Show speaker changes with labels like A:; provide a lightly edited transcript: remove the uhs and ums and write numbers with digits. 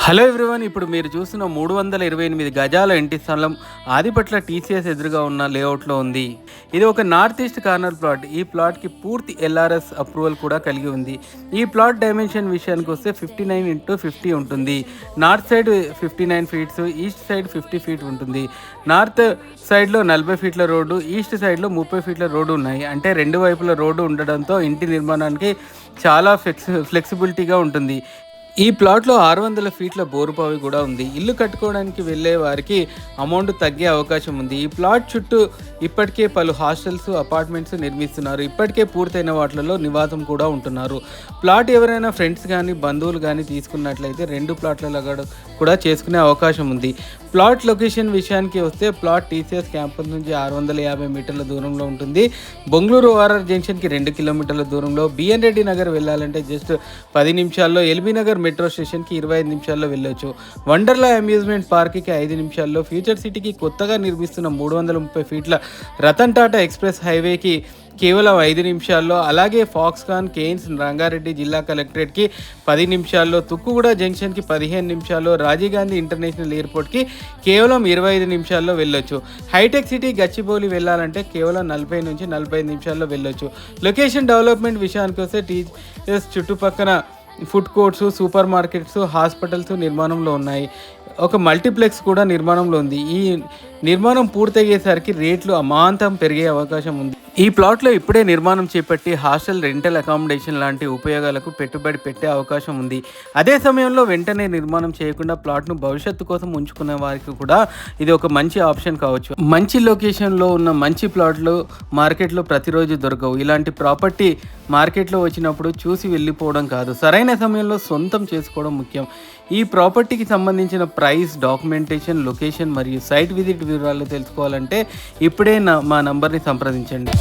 A: Hello everyone, ఇప్పుడు మీరు చూస్తున్న 328 గజాల ఇంటి స్థలం ఆదిపట్ల టీసీఎస్ ఎదురుగా ఉన్న లేఅవుట్లో ఉంది. ఇది ఒక నార్త్ ఈస్ట్ కార్నర్ ప్లాట్. ఈ ప్లాట్కి పూర్తి ఎల్ఆర్ఎస్ అప్రూవల్ కూడా కలిగి ఉంది. ఈ ప్లాట్ డైమెన్షన్ విషయానికి వస్తే 59x50 ఉంటుంది. North side 59 feets, east side 50 feet ఉంటుంది. నార్త్ సైడ్లో 40 ఫీట్ల రోడ్డు, ఈస్ట్ సైడ్లో 30 ఫీట్ల రోడ్డు ఉన్నాయి. అంటే రెండు వైపుల రోడ్డు ఉండడంతో ఇంటి నిర్మాణానికి చాలా ఫ్లెక్సిబిలిటీగా ఉంటుంది. ఈ ప్లాట్లో 600 ఫీట్ల బోరుబావి కూడా ఉంది. ఇల్లు కట్టుకోవడానికి వెళ్ళే వారికి అమౌంట్ తగ్గే అవకాశం ఉంది. ఈ ప్లాట్ చుట్టూ ఇప్పటికే పలు హాస్టల్స్, అపార్ట్మెంట్స్ నిర్మిస్తున్నారు. ఇప్పటికే పూర్తయిన వాటిలో నివాసం కూడా ఉంటున్నారు. ప్లాట్ ఎవరైనా ఫ్రెండ్స్ కానీ బంధువులు కానీ తీసుకున్నట్లయితే 2 ప్లాట్లలో కూడా చేసుకునే అవకాశం ఉంది. ప్లాట్ లొకేషన్ విషయానికి వస్తే ప్లాట్ టీసీఎస్ క్యాంపస్ నుంచి 650 మీటర్ల దూరంలో ఉంటుంది. బొంగళూరు ఓఆర్ఆర్ జంక్షన్కి 2 కిలోమీటర్ల దూరంలో, బిఎన్ రెడ్డి నగర్ వెళ్ళాలంటే జస్ట్ 10 నిమిషాల్లో, ఎల్బీ నగర్ మెట్రో స్టేషన్కి 25 నిమిషాల్లో వెళ్ళొచ్చు. వండర్లా అమ్యూజ్మెంట్ పార్క్కి 5 నిమిషాల్లో, ఫ్యూచర్ సిటీకి కొత్తగా నిర్మిస్తున్న 330 ఫీట్ల రతన్ టాటా ఎక్స్ప్రెస్ హైవేకి కేవలం 5 నిమిషాల్లో, అలాగే ఫాక్స్కాన్ కేన్స్ రంగారెడ్డి జిల్లా కలెక్టరేట్కి 10 నిమిషాల్లో, తుక్కుగూడ జంక్షన్కి 15 నిమిషాల్లో, రాజీవ్ గాంధీ ఇంటర్నేషనల్ ఎయిర్పోర్ట్కి కేవలం 25 నిమిషాల్లో వెళ్ళొచ్చు. హైటెక్ సిటీ గచ్చిబౌలి వెళ్ళాలంటే కేవలం 40 నుంచి 45 నిమిషాల్లో వెళ్ళొచ్చు. లొకేషన్ డెవలప్మెంట్ విషయానికి వస్తే టీఎస్ చుట్టుపక్కల food courts, super markets, hospitals నిర్మాణంలో ఉన్నాయి. ఒక మల్టీప్లెక్స్ కూడా నిర్మాణంలో ఉంది. ఈ నిర్మాణం పూర్తయ్యేసరికి రేట్లు అమాంతం పెరిగే అవకాశం ఉంది. ఈ ప్లాట్లో ఇప్పుడే నిర్మాణం చేపట్టి హాస్టల్, రెంటల్ అకామిడేషన్ లాంటి ఉపయోగాలకు పెట్టుబడి పెట్టే అవకాశం ఉంది. అదే సమయంలో వెంటనే నిర్మాణం చేయకుండా ప్లాట్ను భవిష్యత్తు కోసం ఉంచుకునే వారికి కూడా ఇది ఒక మంచి ఆప్షన్ కావచ్చు. మంచి లొకేషన్లో ఉన్న మంచి ప్లాట్లు మార్కెట్లో ప్రతిరోజు దొరకవు. ఇలాంటి ప్రాపర్టీ మార్కెట్లో వచ్చినప్పుడు చూసి వెళ్ళిపోవడం కాదు, సరైన సమయంలో సొంతం చేసుకోవడం ముఖ్యం. ఈ ప్రాపర్టీకి సంబంధించిన ప్రైస్, డాక్యుమెంటేషన్, లొకేషన్ మరియు సైట్ విజిట్ వివరాలు తెలుసుకోవాలంటే ఇప్పుడే మా నంబర్ని సంప్రదించండి.